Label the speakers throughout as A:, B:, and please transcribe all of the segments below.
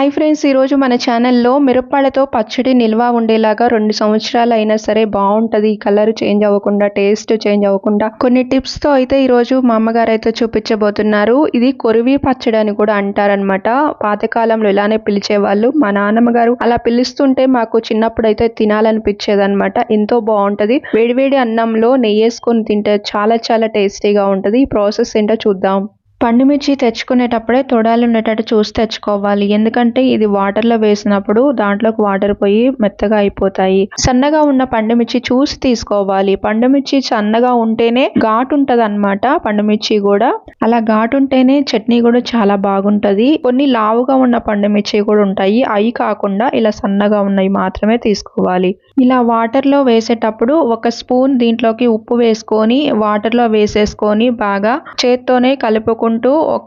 A: Hi friends, ఈరోజు మన ఛానల్లో మిరప్పళ్ళతో పచ్చడి నిల్వ ఉండేలాగా 2 సంవత్సరాలు అయినా సరే బాగుంటుంది, కలర్ చేంజ్ అవ్వకుండా, టేస్ట్ చేంజ్ అవ్వకుండా కొన్ని టిప్స్తో అయితే ఈరోజు మా అమ్మగారు అయితే చూపించబోతున్నారు. ఇది కొరివి పచ్చడి అని కూడా అంటారనమాట. పాతకాలంలో ఇలానే పిలిచేవాళ్ళు. మా నాన్నమ్మ గారు అలా పిలుస్తుంటే మాకు చిన్నప్పుడు అయితే తినాలనిపించేది అనమాట. ఎంతో బాగుంటుంది. వేడివేడి అన్నంలో నెయ్యి వేసుకొని తింటే చాలా చాలా టేస్టీగా ఉంటుంది. ఈ ప్రాసెస్ ఏంటో చూద్దాం. పండుమిర్చి తెచ్చుకునేటప్పుడే తొడాలు ఉండేటట్టు చూసి తెచ్చుకోవాలి. ఎందుకంటే ఇది వాటర్లో వేసినప్పుడు దాంట్లోకి వాటర్ పోయి మెత్తగా అయిపోతాయి. సన్నగా ఉన్న పండుమిర్చి చూసి తీసుకోవాలి. పండుమిర్చి సన్నగా ఉంటేనే ఘాటు ఉంటది అనమాట. పండుమిర్చి కూడా అలా ఘాటు ఉంటేనే చట్నీ కూడా చాలా బాగుంటది. కొన్ని లావుగా ఉన్న పండుమిర్చి కూడా ఉంటాయి. అవి కాకుండా ఇలా సన్నగా ఉన్నవి మాత్రమే తీసుకోవాలి. ఇలా వాటర్లో వేసేటప్పుడు ఒక స్పూన్ దీంట్లోకి ఉప్పు వేసుకొని వాటర్లో వేసేసుకొని బాగా చేత్తోనే కలుపుకుంటూ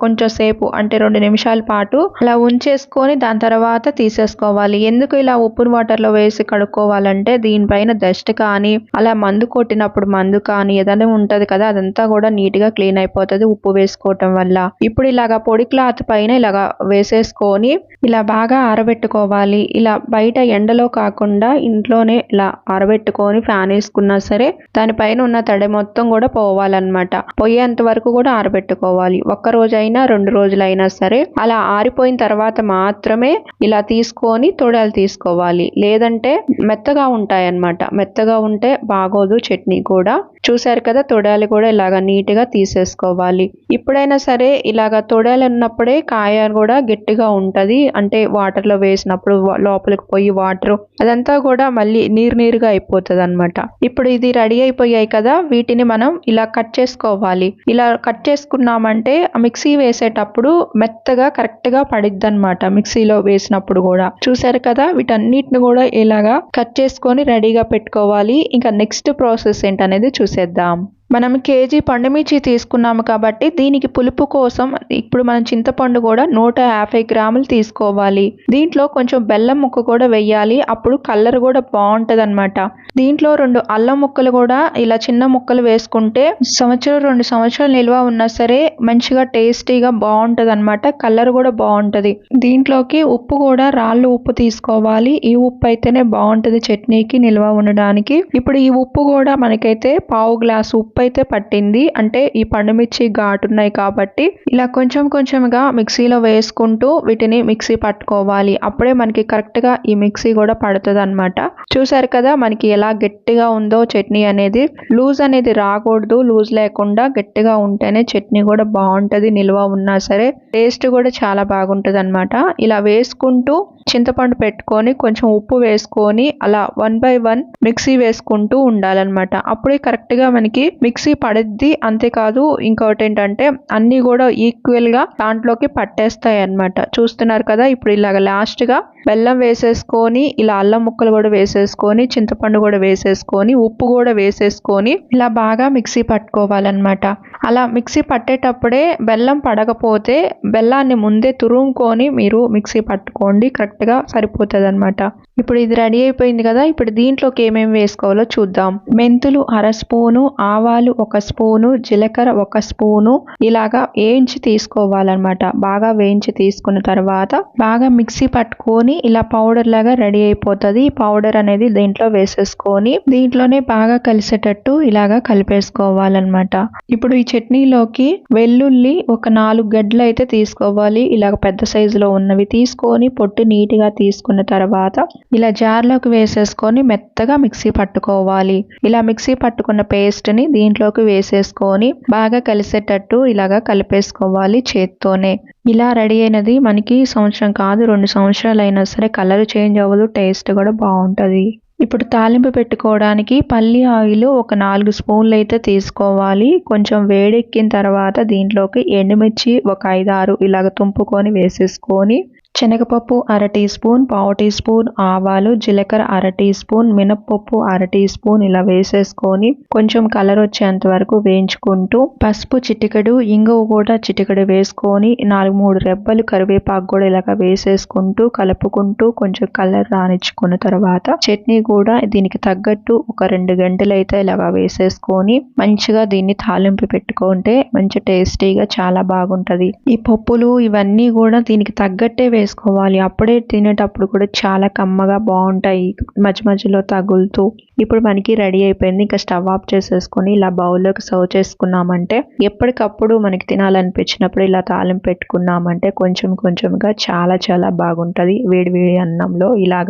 A: కొంచెం సేపు అంటే 2 నిమిషాల పాటు అలా ఉంచేసుకొని దాని తర్వాత తీసేసుకోవాలి. ఎందుకు ఇలా ఉప్పు వాటర్లో వేసి కడుక్కోవాలంటే దీనిపైన డస్ట్ కానీ అలా మందు కొట్టినప్పుడు మందు కానీ ఏదైనా ఉంటది కదా, అదంతా కూడా నీట్ గా క్లీన్ అయిపోతుంది ఉప్పు వేసుకోవటం వల్ల. ఇప్పుడు ఇలాగా పొడి క్లాత్ పైన ఇలాగా వేసేసుకొని ఇలా బాగా ఆరబెట్టుకోవాలి. ఇలా బయట ఎండలో కాకుండా ఇంట్లోనే ఇలా ఆరబెట్టుకొని ఫ్యాన్ వేసుకున్నా సరే దానిపైన ఉన్న తడి మొత్తం కూడా పోవాలన్నమాట. పోయేంత వరకు కూడా ఆరబెట్టుకోవాలి. ఒక్క రోజైనా 2 రోజులైనా సరే అలా ఆరిపోయిన తర్వాత మాత్రమే ఇలా తీసుకొని తొడాలు తీసుకోవాలి. లేదంటే మెత్తగా ఉంటాయి అన్నమాట. మెత్తగా ఉంటే బాగోదు చట్నీ కూడా. చూసారు కదా, తొడాలు కూడా ఇలాగా నీట్ గా తీసేసుకోవాలి. ఇప్పుడైనా సరే ఇలాగా తొడాలు ఉన్నప్పుడే కాయ కూడా గట్టిగా ఉంటది. అంటే వాటర్ లో వేసినప్పుడు లోపలికి పోయి వాటర్ అదంతా కూడా మళ్ళీ నీరుగా అయిపోతుంది అనమాట. ఇప్పుడు ఇది రెడీ అయిపోయాయి కదా, వీటిని మనం ఇలా కట్ చేసుకోవాలి. ఇలా కట్ చేసుకున్నామంటే మిక్సీ వేసేటప్పుడు మెత్తగా కరెక్ట్ గా పడిద్ది అనమాట. మిక్సీలో వేసినప్పుడు కూడా చూసారు కదా, వీటన్నిటిని కూడా ఇలాగా కట్ చేసుకొని రెడీగా పెట్టుకోవాలి. ఇంకా నెక్స్ట్ ప్రాసెస్ ఏంటనేది చూసేద్దాం. మనం కేజీ పండుమిర్చి తీసుకున్నాము కాబట్టి దీనికి పులుపు కోసం ఇప్పుడు మనం చింతపండు కూడా 150 గ్రాములు తీసుకోవాలి. దీంట్లో కొంచెం బెల్లం ముక్క కూడా వెయ్యాలి. అప్పుడు కలర్ కూడా బాగుంటది అనమాట. దీంట్లో 2 అల్లం ముక్కలు కూడా ఇలా చిన్న ముక్కలు వేసుకుంటే 2 సంవత్సరాలు నిల్వ ఉన్నా సరే మంచిగా టేస్టీగా బాగుంటది అనమాట. కలర్ కూడా బాగుంటది. దీంట్లోకి ఉప్పు కూడా రాళ్ళు ఉప్పు తీసుకోవాలి. ఈ ఉప్పు అయితేనే బాగుంటది చట్నీకి నిల్వ ఉండడానికి. ఇప్పుడు ఈ ఉప్పు కూడా మనకైతే 1/2 గ్లాసు ఉప్పు అయితే పట్టింది. అంటే ఈ పండుమిర్చి ఘాటు ఉన్నాయి కాబట్టి ఇలా కొంచెంగా మిక్సీలో వేసుకుంటూ వీటిని మిక్సీ పట్టుకోవాలి. అప్పుడే మనకి కరెక్ట్ గా ఈ మిక్సీ కూడా పడుతుంది అనమాట. చూసారు కదా మనకి ఎలా గట్టిగా ఉందో చట్నీ అనేది. లూజ్ అనేది రాకూడదు. లూజ్ లేకుండా గట్టిగా ఉంటేనే చట్నీ కూడా బాగుంటది. నిల్వ ఉన్నా సరే టేస్ట్ కూడా చాలా బాగుంటది అనమాట. ఇలా వేసుకుంటూ చింతపండు పెట్టుకొని కొంచెం ఉప్పు వేసుకొని అలా 1 by 1 మిక్సీ వేసుకుంటూ ఉండాలన్నమాట. అప్పుడే కరెక్ట్ గా మనకి మిక్సీ పడుద్ది. అంతేకాదు ఇంకొకటి ఏంటంటే అన్ని కూడా ఈక్వల్ గా దాంట్లోకి పట్టేస్తాయి అన్నమాట. చూస్తున్నారు కదా, ఇప్పుడు ఇలాగ లాస్ట్ గా బెల్లం వేసేసుకొని ఇలా అల్లం ముక్కలు కూడా వేసేసుకొని చింతపండు కూడా వేసేసుకొని ఉప్పు కూడా వేసేసుకొని ఇలా బాగా మిక్సీ పట్టుకోవాలన్నమాట. అలా మిక్సీ పట్టేటప్పుడే బెల్లం పడకపోతే బెల్లాన్ని ముందే తురుముకొని మీరు మిక్సీ పట్టుకోండి, కరెక్ట్ గా సరిపోతుంది అనమాట. ఇప్పుడు ఇది రెడీ అయిపోయింది కదా, ఇప్పుడు దీంట్లోకి ఏమేమి వేసుకోవాలో చూద్దాం. మెంతులు 1/2 స్పూను, ఆవాలు 1 స్పూను, జీలకర్ర 1 స్పూను ఇలాగా వేయించి తీసుకోవాలన్నమాట. బాగా వేయించి తీసుకున్న తర్వాత బాగా మిక్సీ పట్టుకొని ఇలా పౌడర్ లాగా రెడీ అయిపోతుంది. ఈ పౌడర్ అనేది దీంట్లో వేసేసుకొని దీంట్లోనే బాగా కలిసేటట్టు ఇలాగా కలిపేసుకోవాలన్నమాట. ఇప్పుడు ఈ చట్నీలోకి వెల్లుల్లి ఒక 4 గడ్డలు అయితే తీసుకోవాలి. ఇలాగ పెద్ద సైజులో ఉన్నవి తీసుకొని పొట్టు నీట్ గా తీసుకున్న తర్వాత ఇలా జార్లోకి వేసేసుకొని మెత్తగా మిక్సీ పట్టుకోవాలి. ఇలా మిక్సీ పట్టుకున్న పేస్ట్ ని దీంట్లోకి వేసేసుకొని బాగా కలిసేటట్టు ఇలాగా కలిపేసుకోవాలి చేత్తోనే. ఇలా రెడీ అయినది మనకి సంవత్సరం కాదు 2 సంవత్సరాలు అయినా సరే కలర్ చేంజ్ అవ్వదు, టేస్ట్ కూడా బాగుంటది. ఇప్పుడు తాలింపు పెట్టుకోవడానికి పల్లి ఆయిల్ ఒక 4 స్పూన్లు అయితే తీసుకోవాలి. కొంచెం వేడెక్కిన తర్వాత దీంట్లోకి ఎండుమిర్చి ఒక 5-6 ఇలాగ తుంపుకొని వేసేసుకొని శనగపప్పు 1/2 టీ స్పూన్, 1/4 టీ స్పూన్ ఆవాలు, జీలకర్ర 1/2 టీ స్పూన్, మినప్పప్పు 1/2 టీ స్పూన్ ఇలా వేసేసుకొని కొంచెం కలర్ వచ్చేంత వరకు వేయించుకుంటూ పసుపు చిటికెడు, ఇంగువ కూడా చిటికెడు వేసుకొని 4-3 రెబ్బలు కరివేపాకు కూడా ఇలాగ వేసేసుకుంటూ కలుపుకుంటూ కొంచెం కలర్ రానిచ్చుకున్న తర్వాత చట్నీ కూడా దీనికి తగ్గట్టు ఒక 2 గంటలు అయితే ఇలాగ వేసేసుకొని మంచిగా దీన్ని తాలింపు పెట్టుకుంటే మంచి టేస్టీగా చాలా బాగుంటది. ఈ పప్పులు ఇవన్నీ కూడా దీనికి తగ్గట్టే వేసుకోవాలి. అప్పుడే తినేటప్పుడు కూడా చాలా కమ్మగా బాగుంటాయి, మధ్య మధ్యలో తగులుతూ. ఇప్పుడు మనకి రెడీ అయిపోయింది. ఇంకా స్టవ్ ఆఫ్ చేసేసుకొని ఇలా బౌల్లోకి సర్వ్ చేసుకున్నామంటే, ఎప్పటికప్పుడు మనకి తినాలనిపించినప్పుడు ఇలా తాలింపు పెట్టుకున్నామంటే కొంచెం కొంచెంగా చాలా చాలా బాగుంటుంది వేడి వేడి అన్నంలో ఇలాగ